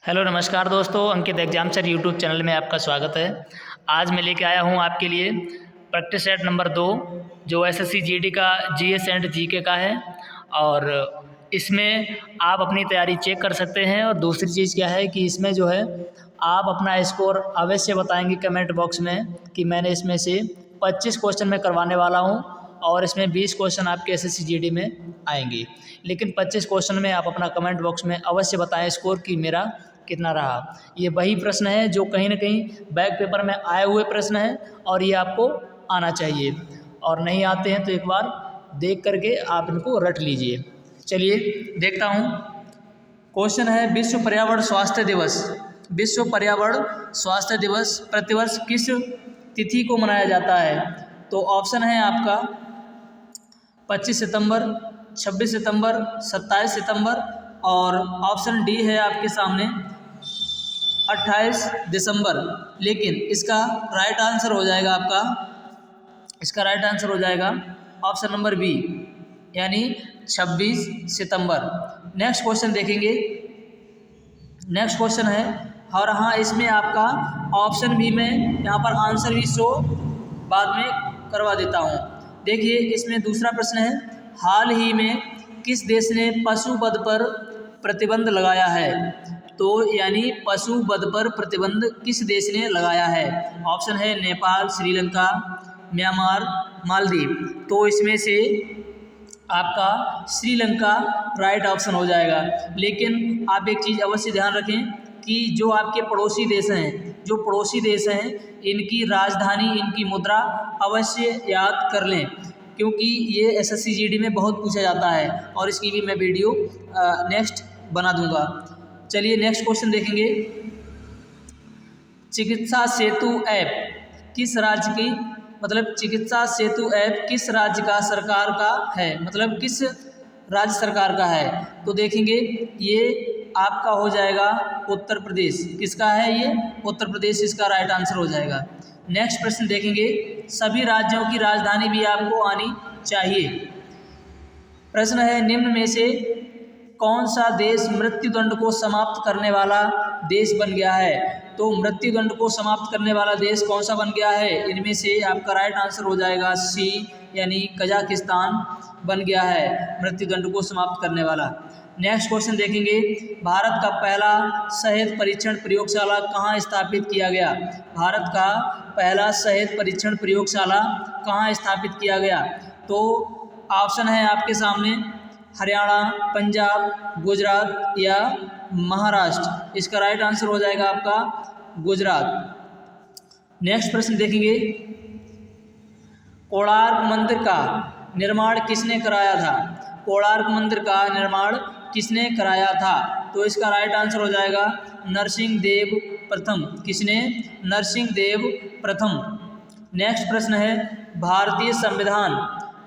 Hello नमस्कार दोस्तों, अंकित एग्जामसर YouTube channel में आपका स्वागत है। आज मैं लेके आया हूँ आपके लिए प्रैक्टिस सेट नंबर 2 जो एसएससी जीडी का जीएस एंड जीके का है। और इसमें आप अपनी तैयारी चेक कर सकते हैं। और दूसरी चीज़ क्या है कि इसमें जो है आप अपना स्कोर अवश्य बताएंगे कमेंट बॉक्स में कि मैंने इसमें से 25 क्वेश्चन में करवाने वाला हूँ और इसमें 20 क्वेश्चन आपके एसएससी जीडी में आएंगे। लेकिन 25 क्वेश्चन में आप अपना कमेंट बॉक्स में अवश्य बताएं स्कोर कि मेरा कितना रहा। ये वही प्रश्न है जो कहीं ना कहीं बैक पेपर में आए हुए प्रश्न है और ये आपको आना चाहिए। और नहीं आते हैं तो एक बार देख करके आप इनको रट लीजिए। चलिए देखता हूँ। क्वेश्चन है विश्व पर्यावरण स्वास्थ्य दिवस। विश्व पर्यावरण स्वास्थ्य दिवस प्रतिवर्ष किस तिथि को मनाया जाता है? तो ऑप्शन है आपका 25 सितंबर, 26 सितंबर, 27 सितंबर और ऑप्शन डी है आपके सामने 28 दिसंबर। लेकिन इसका राइट आंसर हो जाएगा ऑप्शन नंबर बी यानी 26 सितंबर। नेक्स्ट क्वेश्चन देखेंगे। नेक्स्ट क्वेश्चन है और हाँ इसमें आपका ऑप्शन भी मैं यहाँ पर आंसर भी शो बाद में करवा देता हूँ। देखिए इसमें दूसरा प्रश्न है हाल ही में किस देश ने पशु वध पर प्रतिबंध लगाया है? तो यानी पशु वध पर प्रतिबंध किस देश ने लगाया है? ऑप्शन है नेपाल, श्रीलंका, म्यांमार, मालदीव। तो इसमें से आपका श्रीलंका राइट ऑप्शन हो जाएगा। लेकिन आप एक चीज़ अवश्य ध्यान रखें कि जो आपके पड़ोसी देश हैं इनकी राजधानी, इनकी मुद्रा अवश्य याद कर लें क्योंकि ये एसएससी जीडी में बहुत पूछा जाता है और इसकी भी मैं वीडियो नेक्स्ट बना दूंगा। चलिए नेक्स्ट क्वेश्चन देखेंगे। चिकित्सा सेतु ऐप किस राज्य की चिकित्सा सेतु ऐप किस राज्य का सरकार का है? मतलब किस राज्य सरकार का है? तो देखेंगे ये आपका हो जाएगा उत्तर प्रदेश। किसका है ये? उत्तर प्रदेश इसका राइट आंसर हो जाएगा। नेक्स्ट प्रश्न देखेंगे। सभी राज्यों की राजधानी भी आपको आनी चाहिए। प्रश्न है निम्न में से कौन सा देश मृत्युदंड को समाप्त करने वाला देश बन गया है? तो मृत्युदंड को समाप्त करने वाला देश कौन सा बन गया है? इनमें से आपका राइट आंसर हो जाएगा सी यानी कजाकिस्तान बन गया है मृत्युदंड को समाप्त करने वाला। नेक्स्ट क्वेश्चन देखेंगे। भारत का पहला शहद परीक्षण प्रयोगशाला कहाँ स्थापित किया गया? भारत का पहला शहद परीक्षण प्रयोगशाला कहाँ स्थापित किया गया? तो ऑप्शन है आपके सामने हरियाणा, पंजाब, गुजरात या महाराष्ट्र। इसका राइट आंसर हो जाएगा आपका गुजरात। नेक्स्ट प्रश्न देखेंगे। कोणार्क मंदिर का निर्माण किसने कराया था? कोणार्क मंदिर का निर्माण किसने कराया था? तो इसका राइट आंसर हो जाएगा नरसिंहदेव प्रथम। किसने? नरसिंहदेव प्रथम। नेक्स्ट प्रश्न है भारतीय संविधान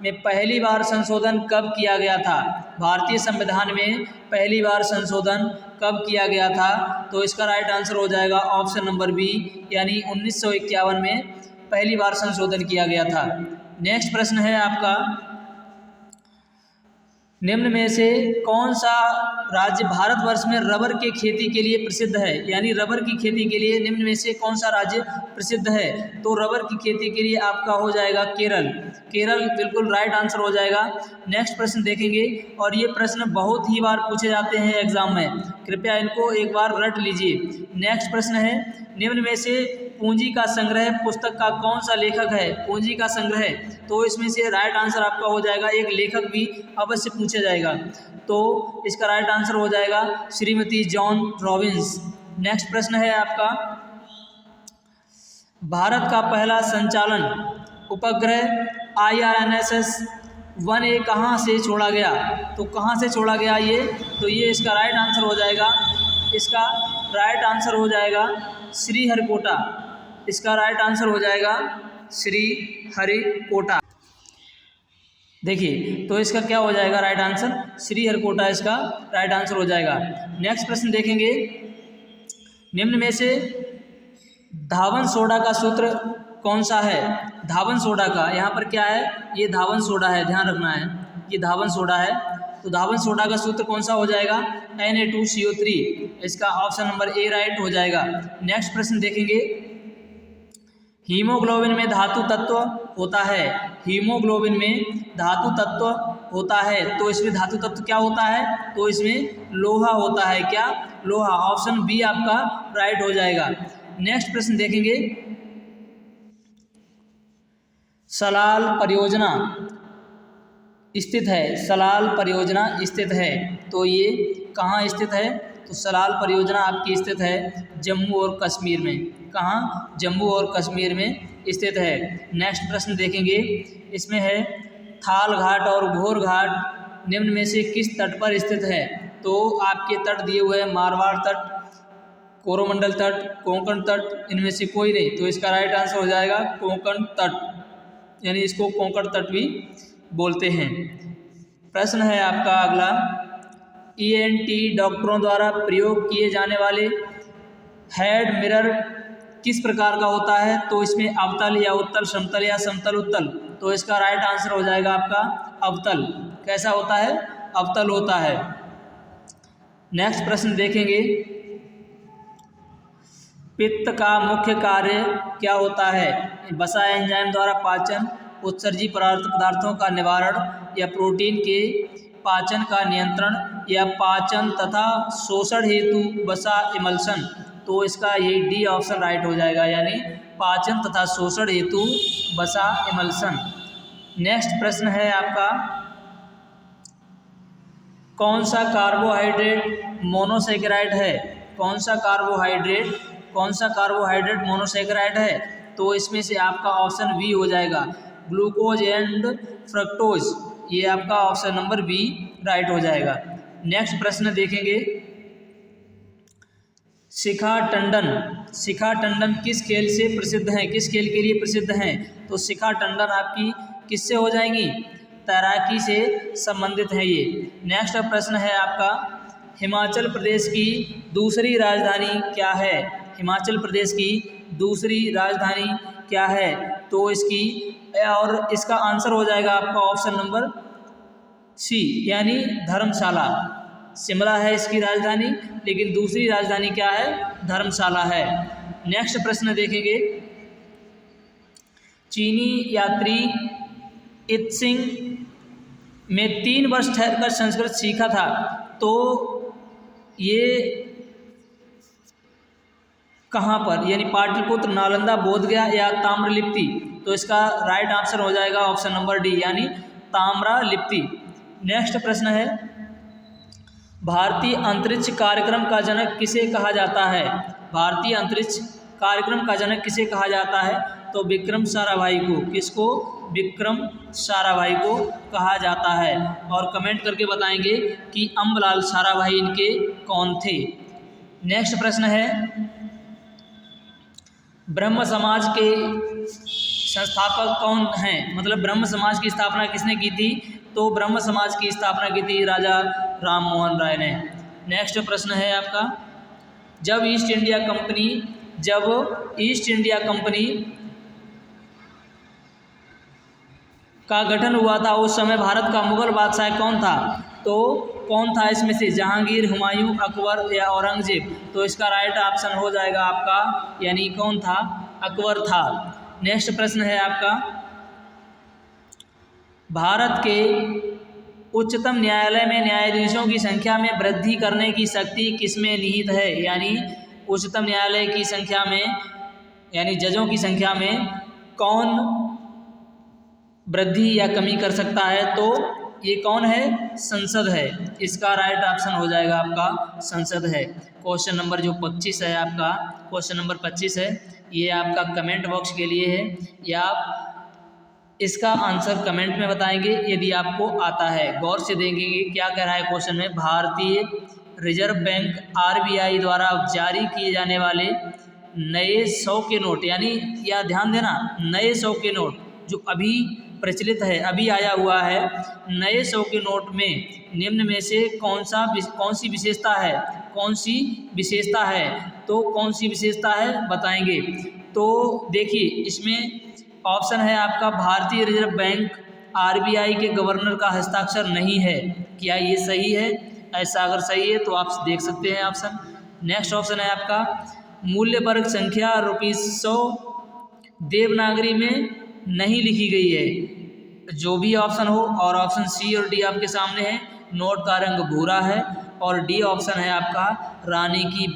में पहली बार संशोधन कब किया गया था? भारतीय संविधान में पहली बार संशोधन कब किया गया था? तो इसका राइट आंसर हो जाएगा ऑप्शन नंबर बी यानी 1951 में पहली बार संशोधन किया गया था। नेक्स्ट प्रश्न है आपका निम्न में से कौन सा राज्य भारतवर्ष में रबर के खेती के लिए प्रसिद्ध है? यानी रबर की खेती के लिए निम्न में से कौन सा राज्य प्रसिद्ध है? तो रबर की खेती के लिए आपका हो जाएगा केरल। केरल बिल्कुल राइट आंसर हो जाएगा। नेक्स्ट प्रश्न देखेंगे और ये प्रश्न बहुत ही बार पूछे जाते हैं एग्जाम में, कृपया इनको एक बार रट लीजिए। नेक्स्ट प्रश्न है निम्न में से पूंजी का संग्रह पुस्तक का कौन सा लेखक है? पूंजी का संग्रह, तो इसमें से राइट आंसर आपका हो जाएगा एक लेखक भी अवश्य पूछा जाएगा। तो इसका राइट आंसर हो जाएगा श्रीमती जॉन रॉबिन्स। नेक्स्ट प्रश्न है आपका भारत का पहला संचालन उपग्रह IRNSS-1A कहाँ से छोड़ा गया? तो कहाँ से छोड़ा गया ये? तो ये इसका राइट आंसर हो जाएगा श्रीहरिकोटा। इसका राइट आंसर हो जाएगा श्रीहरिकोटा। देखिए तो इसका क्या हो जाएगा राइट आंसर? श्रीहरिकोटा इसका राइट आंसर हो जाएगा। नेक्स्ट प्रश्न देखेंगे। निम्न में से धावन सोडा का सूत्र कौन सा है? धावन सोडा का यहाँ पर क्या है? ये धावन सोडा है, ध्यान रखना है, ये धावन सोडा है। तो धावन सोडा का सूत्र कौन सा हो जाएगा? Na2CO3। इसका ऑप्शन नंबर ए राइट हो जाएगा। नेक्स्ट प्रश्न देखेंगे, हीमोग्लोबिन में धातु तत्व होता है, हीमोग्लोबिन में धातु तत्व होता है, तो इसमें धातु तत्व क्या होता है, तो इसमें लोहा होता है। क्या? लोहा। ऑप्शन बी आपका राइट हो जाएगा। नेक्स्ट प्रश्न देखेंगे, सलाल परियोजना स्थित है, सलाल परियोजना स्थित है, तो ये कहाँ स्थित है, तो सलाल परियोजना आपकी स्थित है जम्मू और कश्मीर में। कहाँ? जम्मू और कश्मीर में स्थित है। नेक्स्ट प्रश्न देखेंगे, इसमें है थाल घाट और घोर घाट निम्न में से किस तट पर स्थित है, तो आपके तट दिए हुए हैं मारवाड़ तट, कोरोमंडल तट, कोंकण तट, इनमें से कोई नहीं, तो इसका राइट आंसर हो जाएगा कोंकण तट, यानी इसको कोंकण तट भी बोलते हैं। प्रश्न है आपका अगला, ENT डॉक्टरों द्वारा प्रयोग किए जाने वाले हेड मिरर किस प्रकार का होता है, तो इसमें अवतल या उत्तल समतल या समतल उत्तल, तो इसका राइट आंसर हो जाएगा आपका अवतल। कैसा होता है? अवतल होता है। नेक्स्ट प्रश्न देखेंगे, पित्त का मुख्य कार्य क्या होता है, वसा एंजाइम द्वारा पाचन, उत्सर्जी पदार्थों का निवारण, या प्रोटीन के पाचन का नियंत्रण, या पाचन तथा शोषण हेतु वसा इमल्सन, तो इसका ये डी ऑप्शन राइट हो जाएगा, यानी पाचन तथा शोषण हेतु वसा इमल्सन। नेक्स्ट प्रश्न है आपका, कौन सा कार्बोहाइड्रेट मोनोसेकेराइड है, कौन सा कार्बोहाइड्रेट मोनोसेकेराइड है, तो इसमें से आपका ऑप्शन बी हो जाएगा, ग्लूकोज एंड फ्रक्टोज, ये आपका ऑप्शन नंबर बी राइट हो जाएगा। नेक्स्ट प्रश्न देखेंगे, शिखा टंडन किस खेल से प्रसिद्ध हैं, किस खेल के लिए प्रसिद्ध हैं, तो शिखा टंडन आपकी किससे हो जाएंगी, तैराकी से संबंधित है ये। नेक्स्ट प्रश्न है आपका, हिमाचल प्रदेश की दूसरी राजधानी क्या है, हिमाचल प्रदेश की दूसरी राजधानी क्या है, तो इसकी और इसका आंसर हो जाएगा आपका ऑप्शन नंबर सी, यानी धर्मशाला। शिमला है इसकी राजधानी, लेकिन दूसरी राजधानी क्या है, धर्मशाला है। नेक्स्ट प्रश्न देखेंगे, चीनी यात्री इत्सिंग में 3 वर्ष ठहरकर संस्कृत सीखा था, तो ये कहाँ पर, यानी पाटलिपुत्र, नालंदा, बोधगया या ताम्रलिप्ति, तो इसका राइट आंसर हो जाएगा ऑप्शन नंबर डी, यानी ताम्रलिप्ति। नेक्स्ट प्रश्न है, भारतीय अंतरिक्ष कार्यक्रम का जनक किसे कहा जाता है, भारतीय अंतरिक्ष कार्यक्रम का जनक किसे कहा जाता है, तो विक्रम साराभाई को। किसको? विक्रम साराभाई को कहा जाता है। और कमेंट करके बताएंगे कि अम्बलाल साराभाई इनके कौन थे। नेक्स्ट प्रश्न है, ब्रह्म समाज के संस्थापक कौन हैं, मतलब ब्रह्म समाज की स्थापना किसने की थी, तो ब्रह्म समाज की स्थापना की थी राजा राम मोहन राय ने। नेक्स्ट प्रश्न है आपका, जब ईस्ट इंडिया कंपनी का गठन हुआ था, उस समय भारत का मुगल बादशाह कौन था, तो कौन था इसमें से, जहांगीर, हुमायूं, अकबर या औरंगजेब, तो इसका राइट ऑप्शन हो जाएगा आपका, यानी कौन था, अकबर था। नेक्स्ट प्रश्न है आपका, भारत के उच्चतम न्यायालय में न्यायाधीशों की संख्या में वृद्धि करने की शक्ति किसमें निहित है, यानी उच्चतम न्यायालय की संख्या में, यानी जजों की संख्या में कौन वृद्धि या कमी कर सकता है, तो ये कौन है, संसद है। इसका राइट ऑप्शन हो जाएगा आपका संसद है। क्वेश्चन नंबर जो 25 है आपका, क्वेश्चन नंबर 25 है, ये आपका कमेंट बॉक्स के लिए है, या आप इसका आंसर कमेंट में बताएंगे यदि आपको आता है। गौर से देखेंगे क्या कह रहा है क्वेश्चन में, भारतीय रिजर्व बैंक RBI द्वारा जारी किए जाने वाले नए 100 के नोट, यानी या ध्यान देना, नए 100 के नोट जो अभी प्रचलित है, अभी आया हुआ है, नए 100 के नोट में निम्न में से कौन सी विशेषता है, तो कौन सी विशेषता है बताएंगे। तो देखिए इसमें ऑप्शन है आपका, भारतीय रिजर्व बैंक RBI के गवर्नर का हस्ताक्षर नहीं है, क्या ये सही है? ऐसा अगर सही है तो आप देख सकते हैं ऑप्शन, नेक्स्ट ऑप्शन है आपका मूल्य वर्ग संख्या ₹100 देवनागरी में नहीं लिखी गई है। जो भी ऑप्शन हो, और ऑप्शन सी और डी आपके सामने है। नोट का रंग भूरा है, और डी ऑप्शन है आपका रानी की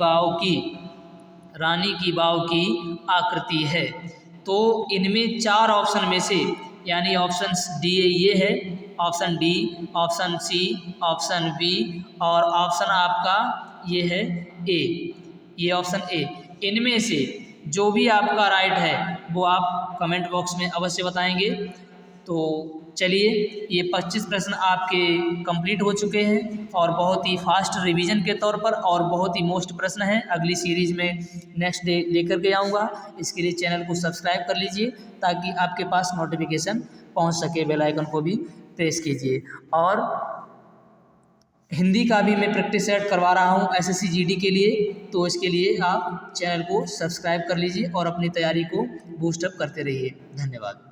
वाव की आकृति है। तो इनमें 4 ऑप्शन में से, यानी ऑप्शन डी ये है, option D, option C, option B और ऑप्शन आपका ये है ए, ये ऑप्शन ए। इनमें से जो भी आपका राइट है वो आप कमेंट बॉक्स में अवश्य बताएंगे। तो चलिए, ये 25 प्रश्न आपके कंप्लीट हो चुके हैं और बहुत ही फास्ट रिवीजन के तौर पर, और बहुत ही मोस्ट प्रश्न हैं। अगली सीरीज में नेक्स्ट डे लेकर के आऊँगा। इसके लिए चैनल को सब्सक्राइब कर लीजिए ताकि आपके पास नोटिफिकेशन पहुंच सके। बेल आइकन को भी प्रेस कीजिए। और हिंदी का भी मैं प्रैक्टिस सेट करवा रहा हूँ SSC GD के लिए, तो इसके लिए आप चैनल को सब्सक्राइब कर लीजिए और अपनी तैयारी को बूस्टअप करते रहिए। धन्यवाद।